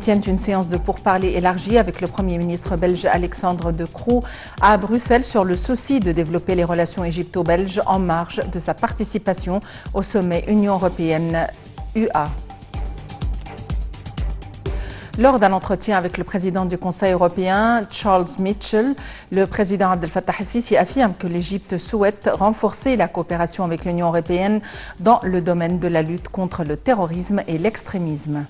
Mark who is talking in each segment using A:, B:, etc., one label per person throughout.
A: tiennent une séance de pourparlers élargie avec le Premier ministre belge Alexandre De Croo à Bruxelles sur le souci de développer les relations égypto-belges en marge de sa participation au sommet Union européenne-UA. Lors d'un entretien avec le président du Conseil européen, Charles Michel, le président Abdel Fattah el-Sisi affirme que l'Égypte souhaite renforcer la coopération avec l'Union européenne dans le domaine de la lutte contre le terrorisme et l'extrémisme.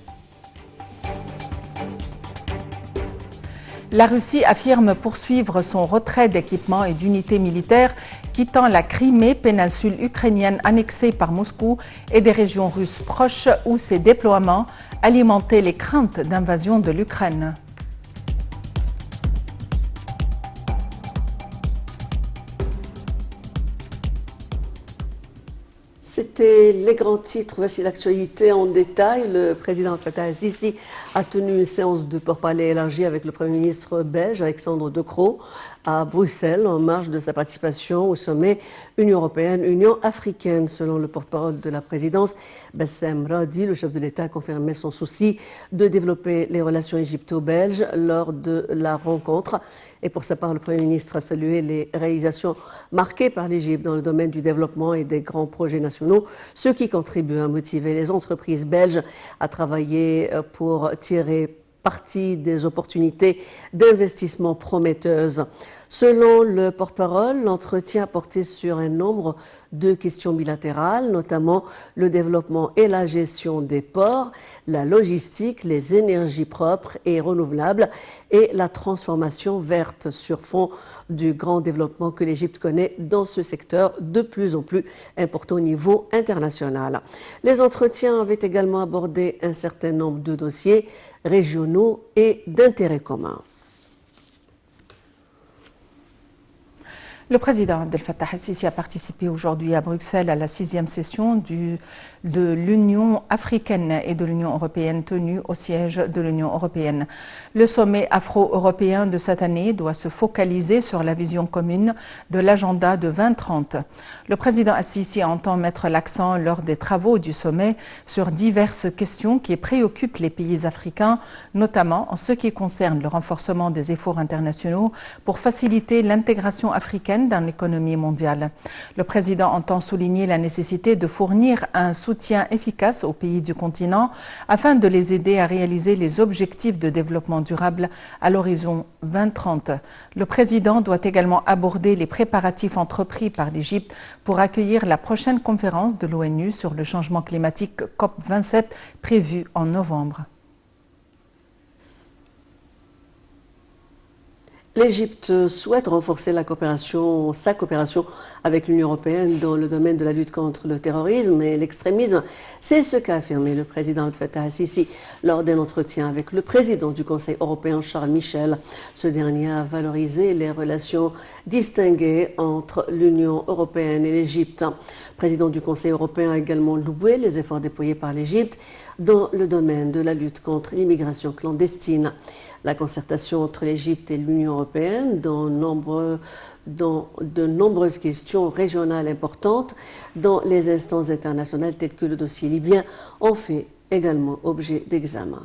A: La Russie affirme poursuivre son retrait d'équipements et d'unités militaires quittant la Crimée, péninsule ukrainienne annexée par Moscou, et des régions russes proches où ces déploiements alimentaient les craintes d'invasion de l'Ukraine.
B: C'était les grands titres. Voici l'actualité en détail. Le président Fattah el-Sisi a tenu une séance de pourparlers élargie avec le Premier ministre belge Alexandre De Croo à Bruxelles en marge de sa participation au sommet Union européenne-Union africaine. Selon le porte-parole de la présidence, Bassem Radi, le chef de l'État a confirmé son souci de développer les relations égypto-belges lors de la rencontre. Et pour sa part, le Premier ministre a salué les réalisations marquées par l'Égypte dans le domaine du développement et des grands projets nationaux, ce qui contribue à motiver les entreprises belges à travailler pour tirer parti des opportunités d'investissement prometteuses. Selon le porte-parole, l'entretien a porté sur un nombre de questions bilatérales, notamment le développement et la gestion des ports, la logistique, les énergies propres et renouvelables et la transformation verte sur fond du grand développement que l'Égypte connaît dans ce secteur de plus en plus important au niveau international. Les entretiens avaient également abordé un certain nombre de dossiers régionaux et d'intérêt commun.
A: Le président Abdel Fattah el-Sisi a participé aujourd'hui à Bruxelles à la 6e session de l'Union africaine et de l'Union européenne tenue au siège de l'Union européenne. Le sommet afro-européen de cette année doit se focaliser sur la vision commune de l'agenda de 2030. Le président el-Sisi entend mettre l'accent lors des travaux du sommet sur diverses questions qui préoccupent les pays africains, notamment en ce qui concerne le renforcement des efforts internationaux pour faciliter l'intégration africaine dans l'économie mondiale. Le président entend souligner la nécessité de fournir un soutien efficace aux pays du continent afin de les aider à réaliser les objectifs de développement durable à l'horizon 2030. Le président doit également aborder les préparatifs entrepris par l'Égypte pour accueillir la prochaine conférence de l'ONU sur le changement climatique COP27 prévue en novembre.
B: L'Égypte souhaite renforcer sa coopération avec l'Union européenne dans le domaine de la lutte contre le terrorisme et l'extrémisme. C'est ce qu'a affirmé le président Abdel Fattah el-Sisi lors d'un entretien avec le président du Conseil européen Charles Michel. Ce dernier a valorisé les relations distinguées entre l'Union européenne et l'Égypte. Le président du Conseil européen a également loué les efforts déployés par l'Égypte dans le domaine de la lutte contre l'immigration clandestine. La concertation entre l'Égypte et l'Union européenne dans de nombreuses questions régionales importantes dans les instances internationales telles que le dossier libyen ont fait également objet d'examen.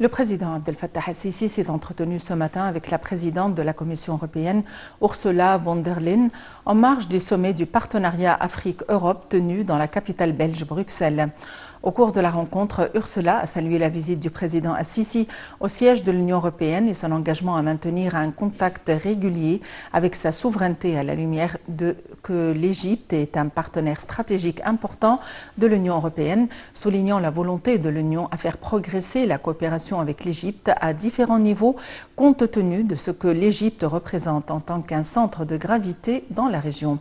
A: Le président Abdel Fattah el-Sisi s'est entretenu ce matin avec la présidente de la Commission européenne, Ursula von der Leyen, en marge du sommet du partenariat Afrique-Europe tenu dans la capitale belge Bruxelles. Au cours de la rencontre, Ursula a salué la visite du président el-Sisi au siège de l'Union européenne et son engagement à maintenir un contact régulier avec sa souveraineté à la lumière de que l'Égypte est un partenaire stratégique important de l'Union européenne, soulignant la volonté de l'Union à faire progresser la coopération avec l'Égypte à différents niveaux, compte tenu de ce que l'Égypte représente en tant qu'un centre de gravité dans la région.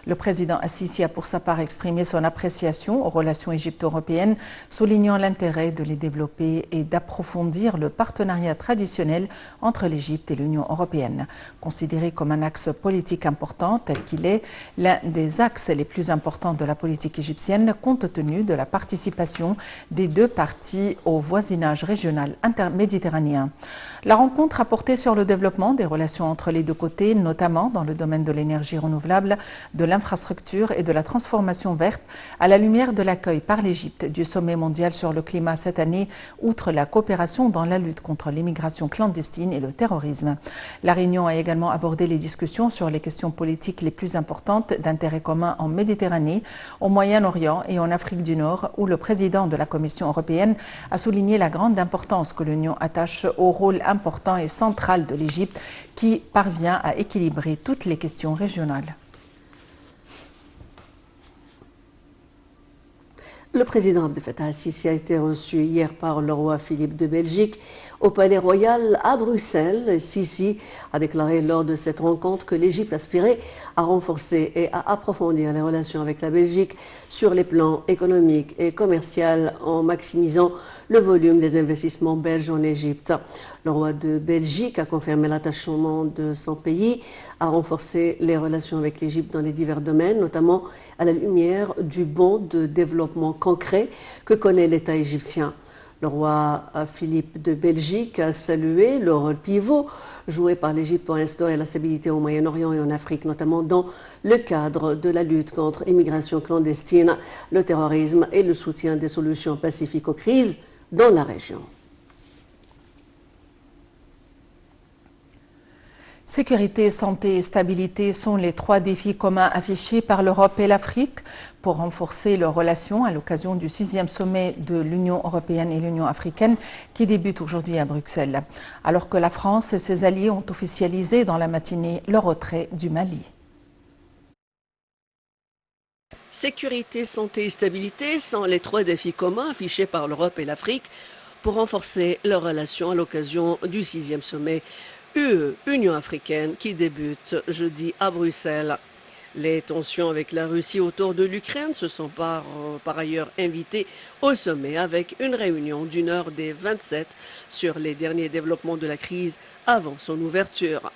A: Le président el-Sisi a pour sa part exprimé son appréciation aux relations égypto-européennes européenne, soulignant l'intérêt de les développer et d'approfondir le partenariat traditionnel entre l'Égypte et l'Union européenne. Considéré comme un axe politique important tel qu'il est l'un des axes les plus importants de la politique égyptienne compte tenu de la participation des deux parties au voisinage régional interméditerranéen. La rencontre a porté sur le développement des relations entre les deux côtés, notamment dans le domaine de l'énergie renouvelable, de l'infrastructure et de la transformation verte, à la lumière de l'accueil par l'Égypte du sommet mondial sur le climat cette année, outre la coopération dans la lutte contre l'immigration clandestine et le terrorisme. La réunion a également abordé les discussions sur les questions politiques les plus importantes d'intérêt commun en Méditerranée, au Moyen-Orient et en Afrique du Nord, où le président de la Commission européenne a souligné la grande importance que l'Union attache au rôle important et central de l'Égypte qui parvient à équilibrer toutes les questions régionales.
B: Le président Abdel Fattah el-Sisi a été reçu hier par le roi Philippe de Belgique au Palais Royal à Bruxelles. Sisi a déclaré lors de cette rencontre que l'Égypte aspirait à renforcer et à approfondir les relations avec la Belgique sur les plans économiques et commerciaux en maximisant le volume des investissements belges en Égypte. Le roi de Belgique a confirmé l'attachement de son pays à renforcer les relations avec l'Égypte dans les divers domaines, notamment à la lumière du bond de développement concret que connaît l'État égyptien. Le roi Philippe de Belgique a salué le rôle pivot joué par l'Égypte pour instaurer la stabilité au Moyen-Orient et en Afrique, notamment dans le cadre de la lutte contre l'immigration clandestine, le terrorisme et le soutien des solutions pacifiques aux crises dans la région.
A: Sécurité, santé et stabilité sont les trois défis communs affichés par l'Europe et l'Afrique pour renforcer leurs relations à l'occasion du 6e sommet de l'Union européenne et l'Union africaine qui débute aujourd'hui à Bruxelles, alors que la France et ses alliés ont officialisé dans la matinée leur retrait du Mali.
B: Sécurité, santé et stabilité sont les trois défis communs affichés par l'Europe et l'Afrique pour renforcer leurs relations à l'occasion du 6e sommet Union africaine qui débute jeudi à Bruxelles. Les tensions avec la Russie autour de l'Ukraine se sont par ailleurs invitées au sommet avec une réunion d'une heure des 27 sur les derniers développements de la crise avant son ouverture.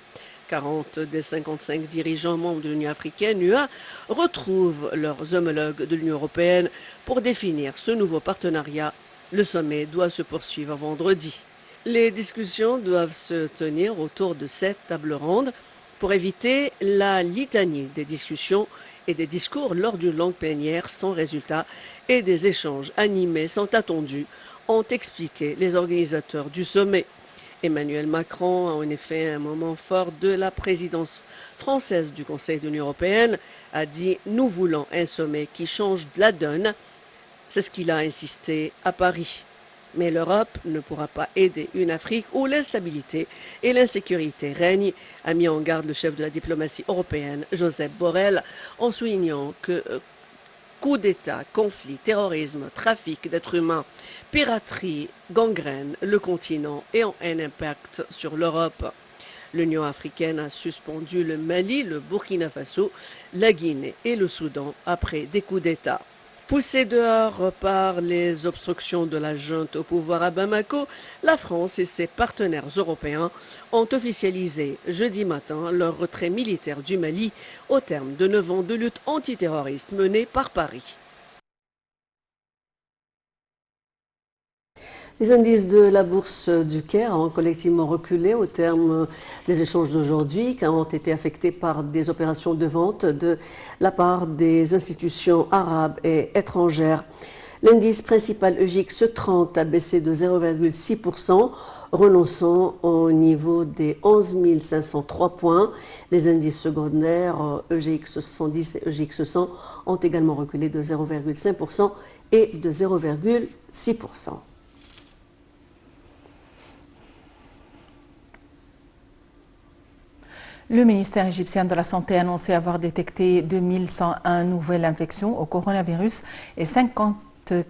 B: 40 des 55 dirigeants membres de l'Union africaine, UA, retrouvent leurs homologues de l'Union européenne pour définir ce nouveau partenariat. Le sommet doit se poursuivre vendredi. Les discussions doivent se tenir autour de cette table ronde pour éviter la litanie des discussions et des discours lors d'une longue plénière sans résultat et des échanges animés sont attendus, ont expliqué les organisateurs du sommet. Emmanuel Macron a en effet un moment fort de la présidence française du Conseil de l'Union européenne, a dit « Nous voulons un sommet qui change la donne ». C'est ce qu'il a insisté à Paris. Mais l'Europe ne pourra pas aider une Afrique où l'instabilité et l'insécurité règnent, a mis en garde le chef de la diplomatie européenne, Joseph Borrell, en soulignant que coups d'État, conflits, terrorisme, trafic d'êtres humains, piraterie gangrènent le continent et ont un impact sur l'Europe. L'Union africaine a suspendu le Mali, le Burkina Faso, la Guinée et le Soudan après des coups d'État. Poussée dehors par les obstructions de la junte au pouvoir à Bamako, la France et ses partenaires européens ont officialisé jeudi matin leur retrait militaire du Mali au terme de 9 ans de lutte antiterroriste menée par Paris. Les indices de la bourse du Caire ont collectivement reculé au terme des échanges d'aujourd'hui, qui ont été affectés par des opérations de vente de la part des institutions arabes et étrangères. L'indice principal EGX 30 a baissé de 0,6%, renonçant au niveau des 11 503 points. Les indices secondaires EGX 70 et EGX 100 ont également reculé de 0,5% et de 0,6%.
A: Le ministère égyptien de la Santé a annoncé avoir détecté 2101 nouvelles infections au coronavirus et 50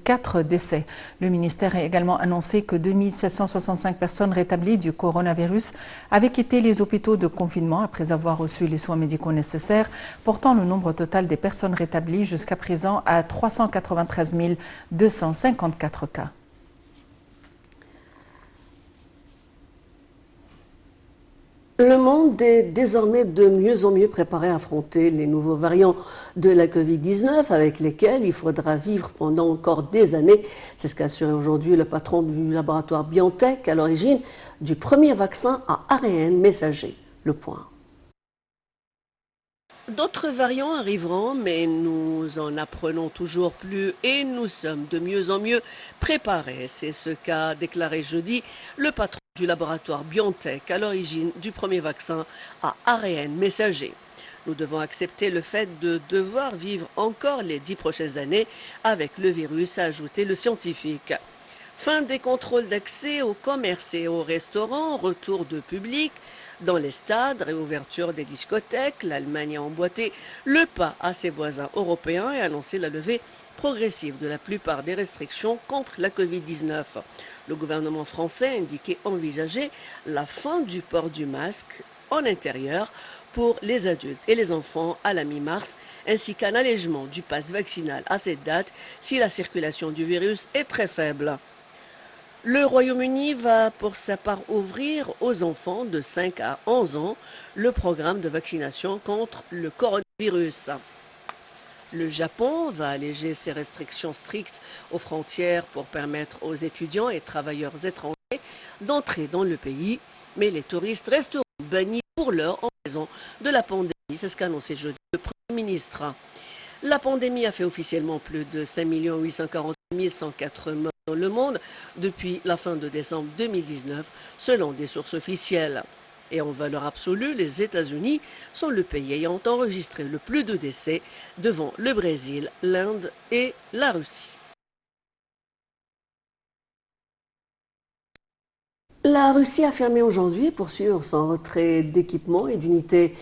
A: 4 décès. Le ministère a également annoncé que 2765 personnes rétablies du coronavirus avaient quitté les hôpitaux de confinement après avoir reçu les soins médicaux nécessaires, portant le nombre total des personnes rétablies jusqu'à présent à 393 254 cas.
B: Le monde est désormais de mieux en mieux préparé à affronter les nouveaux variants de la Covid-19 avec lesquels il faudra vivre pendant encore des années. C'est ce qu'a assuré aujourd'hui le patron du laboratoire BioNTech à l'origine du premier vaccin à ARN messager. Le point. D'autres variants arriveront, mais nous en apprenons toujours plus et nous sommes de mieux en mieux préparés. C'est ce qu'a déclaré jeudi le patron du laboratoire BioNTech à l'origine du premier vaccin à ARN messager. Nous devons accepter le fait de devoir vivre encore les 10 prochaines années avec le virus, a ajouté le scientifique. Fin des contrôles d'accès au commerce et aux restaurants, retour de public dans les stades, réouverture des discothèques. L'Allemagne a emboîté le pas à ses voisins européens et annoncé la levée progressive de la plupart des restrictions contre la Covid-19. Le gouvernement français a indiqué envisager la fin du port du masque en intérieur pour les adultes et les enfants à la mi-mars, ainsi qu'un allègement du pass vaccinal à cette date si la circulation du virus est très faible. Le Royaume-Uni va pour sa part ouvrir aux enfants de 5 à 11 ans le programme de vaccination contre le coronavirus. Le Japon va alléger ses restrictions strictes aux frontières pour permettre aux étudiants et travailleurs étrangers d'entrer dans le pays, mais les touristes resteront bannis pour l'heure en raison de la pandémie. C'est ce qu'a annoncé jeudi le Premier ministre. La pandémie a fait officiellement plus de 5 840 104 morts dans le monde depuis la fin de décembre 2019, selon des sources officielles. Et en valeur absolue, les États-Unis sont le pays ayant enregistré le plus de décès devant le Brésil, l'Inde et la Russie. La Russie a affirmé aujourd'hui poursuivre son retrait d'équipements et d'unités